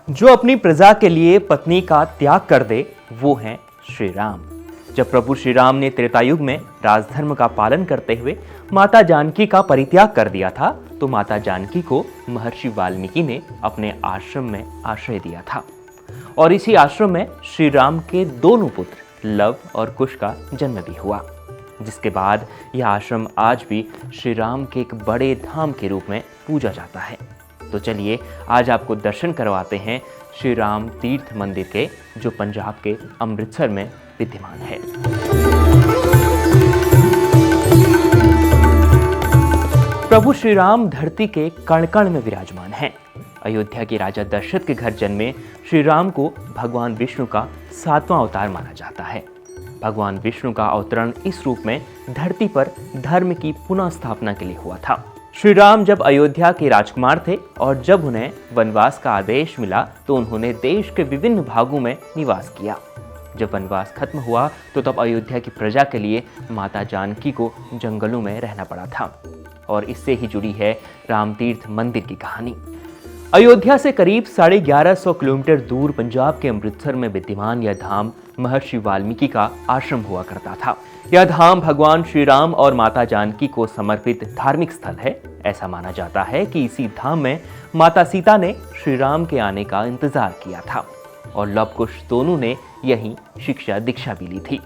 जो अपनी प्रजा के लिए पत्नी का त्याग कर दे वो हैं श्री राम। जब प्रभु श्री राम ने त्रेतायुग में राजधर्म का पालन करते हुए माता जानकी का परित्याग कर दिया था तो माता जानकी को महर्षि वाल्मीकि ने अपने आश्रम में आश्रय दिया था और इसी आश्रम में श्री राम के दोनों पुत्र लव और कुश का जन्म भी हुआ, जिसके बाद यह आश्रम आज भी श्री राम के एक बड़े धाम के रूप में पूजा जाता है। तो चलिए आज आपको दर्शन करवाते हैं श्री राम तीर्थ मंदिर के, जो पंजाब के अमृतसर में विद्यमान है। प्रभु श्री राम धरती के कण कण में विराजमान हैं। अयोध्या के राजा दशरथ के घर जन्मे श्री राम को भगवान विष्णु का 7वां अवतार माना जाता है। भगवान विष्णु का अवतरण इस रूप में धरती पर धर्म की पुनः स्थापना के लिए हुआ था। श्री राम जब अयोध्या के राजकुमार थे और जब उन्हें वनवास का आदेश मिला तो उन्होंने देश के विभिन्न भागों में निवास किया। जब वनवास खत्म हुआ तो तब अयोध्या की प्रजा के लिए माता जानकी को जंगलों में रहना पड़ा था और इससे ही जुड़ी है राम तीर्थ मंदिर की कहानी। अयोध्या से करीब 1150 किलोमीटर दूर पंजाब के अमृतसर में विद्यमान यह धाम महर्षि वाल्मीकि का आश्रम हुआ करता था। यह धाम भगवान श्री राम और माता जानकी को समर्पित धार्मिक स्थल है। ऐसा माना जाता है कि इसी धाम में माता सीता ने श्री राम के आने का इंतजार किया था और लव कुश दोनों ने यहीं शिक्षा दीक्षा भी ली थी।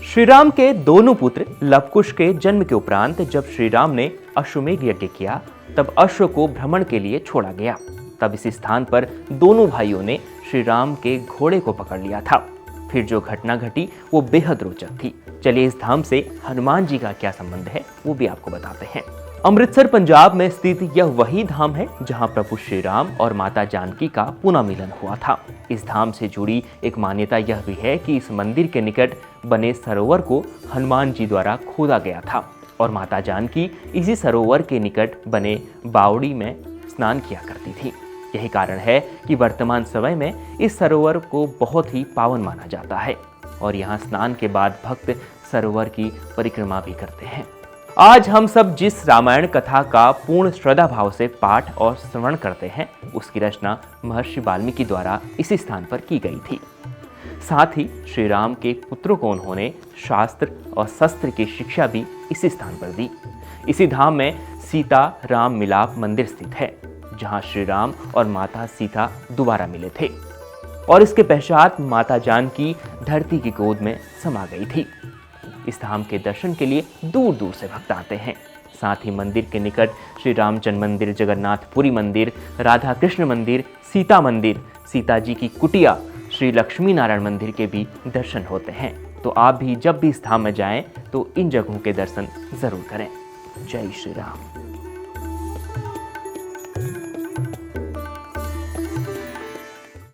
श्री राम के दोनों पुत्र लव कुश के जन्म के उपरांत जब श्री राम ने अश्वमेध यज्ञ किया तब अश्व को भ्रमण के लिए छोड़ा गया। तब इस स्थान पर दोनों भाइयों ने श्री राम के घोड़े को पकड़ लिया था। फिर जो घटना घटी वो बेहद रोचक थी। चलिए इस धाम से हनुमान जी का क्या संबंध है वो भी आपको बताते हैं। अमृतसर पंजाब में स्थित यह वही धाम है जहां प्रभु श्री राम और माता जानकी का पुनः मिलन हुआ था। इस धाम से जुड़ी एक मान्यता यह भी है कि इस मंदिर के निकट बने सरोवर को हनुमान जी द्वारा खोदा गया था और माता जानकी इसी सरोवर के निकट बने बावड़ी में स्नान किया करती थी। यही कारण है कि वर्तमान समय में इस सरोवर को बहुत ही पावन माना जाता है और यहाँ स्नान के बाद भक्त सरोवर की परिक्रमा भी करते हैं। आज हम सब जिस रामायण कथा का पूर्ण श्रद्धा भाव से पाठ और श्रवण करते हैं उसकी रचना महर्षि वाल्मीकि द्वारा इसी स्थान पर की गई थी। साथ ही श्री राम के पुत्रों को उन्होंने शास्त्र और शस्त्र की शिक्षा भी इसी स्थान पर दी। इसी धाम में सीता राम मिलाप मंदिर स्थित है जहां श्री राम और माता सीता दोबारा मिले थे और इसके पश्चात माता जानकी धरती की गोद में समा गई थी। इस धाम के दर्शन के लिए दूर दूर से भक्त आते हैं। साथ ही मंदिर के निकट श्री रामचंद्र मंदिर, जगन्नाथपुरी मंदिर, राधा कृष्ण मंदिर, सीता मंदिर, सीता जी की कुटिया, श्री लक्ष्मी नारायण मंदिर के भी दर्शन होते हैं। तो आप भी जब भी इस धाम में जाएं तो इन जगहों के दर्शन जरूर करें। जय श्री राम।